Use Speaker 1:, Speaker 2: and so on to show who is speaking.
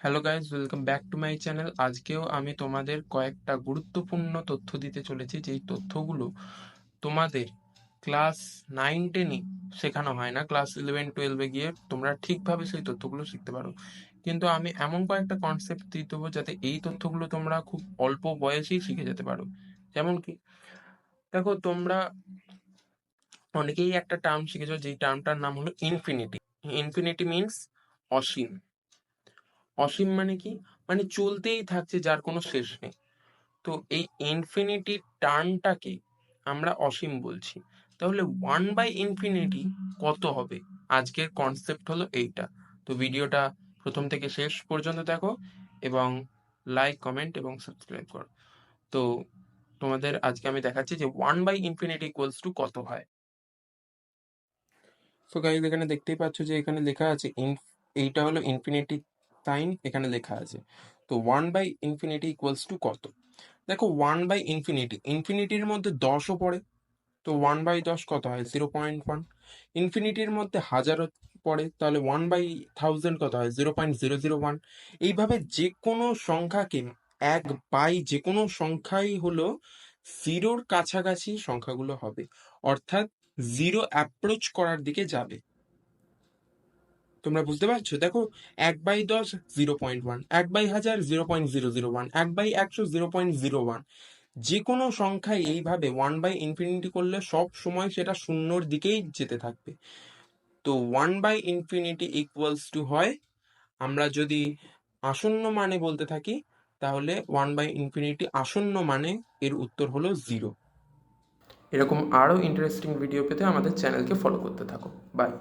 Speaker 1: Hello guys, welcome back to my channel. আজকেও আমি তোমাদের কয়েকটা গুরুত্বপূর্ণ তথ্য দিতে চলেছি, যেই তথ্যগুলো তোমাদের ক্লাস 9-10-এ শেখানো হয় না, ক্লাস 11-12-এ গিয়ে তোমরা ঠিকভাবে সেই তথ্যগুলো শিখতে পারো। কিন্তু আমি এমন কয়েকটা কনসেপ্ট দিয়ে দেবো যাতে এই তথ্যগুলো তোমরা খুব অল্প বয়সেই শিখে যেতে পারো। যেমন কি, দেখো তোমরা অনেকেই একটা টার্ম শিখেছো, যেই টার্মটার নাম হলো ইনফিনিটি। ইনফিনিটি মিনস অসীম। অসীম মানে কি? মানে চলতেই থাকছে, যার কোনো শেষ নেই। তো এই ইনফিনিটি টার্মটাকে আমরা অসীম বলছি। তাহলে 1/ইনফিনিটি কত হবে? আজকের কনসেপ্ট হলো এইটা। তো ভিডিওটা প্রথম থেকে শেষ পর্যন্ত দেখো এবং লাইক, কমেন্ট এবং সাবস্ক্রাইব করো। তো তোমাদের আজকে আমি দেখাচ্ছি যে 1/ইনফিনিটি ইকুয়ালস টু কত হয়। সো গাইজ, এখানে দেখতেই পাচ্ছ যে এখানে লেখা আছে এইটা হলো ইনফিনিটি সাইন এখানে লেখা আছে। তো 1/ইনফিনিটি ইকুয়ালস টু কত? দেখো, 1/ইনফিনিটি, ইনফিনিটির মধ্যে 10ও পড়ে। তো 1/10 কত হয়? 0.1। ইনফিনিটির মধ্যে হাজারও পড়ে, তাহলে 1/1000 কত হয়? 0.001। এইভাবে যে কোনো সংখ্যাকে যে কোনো সংখ্যাই হলো জিরোর কাছাকাছি সংখ্যাগুলো হবে, অর্থাৎ জিরো অ্যাপ্রোচ করার দিকে যাবে। তোমরা বুঝতে পারছো? দেখো, 1/10 0.1, 1/1000 0.001, 1/100 0.01। যে কোনো সংখ্যায় এইভাবে 1/ইনফিনিটি করলে সব সময় সেটা শূন্যর দিকেই যেতে থাকবে। তো 1/ইনফিনিটি ইকুয়ালস টু হয়, আমরা যদি আসন্ন মানে বলতে থাকি, তাহলে 1/ইনফিনিটি আসন্ন মানে এর উত্তর হলো 0। এরকম আরও ইন্টারেস্টিং ভিডিও পেতে আমাদের চ্যানেলকে ফলো করতে থাকো। বাই।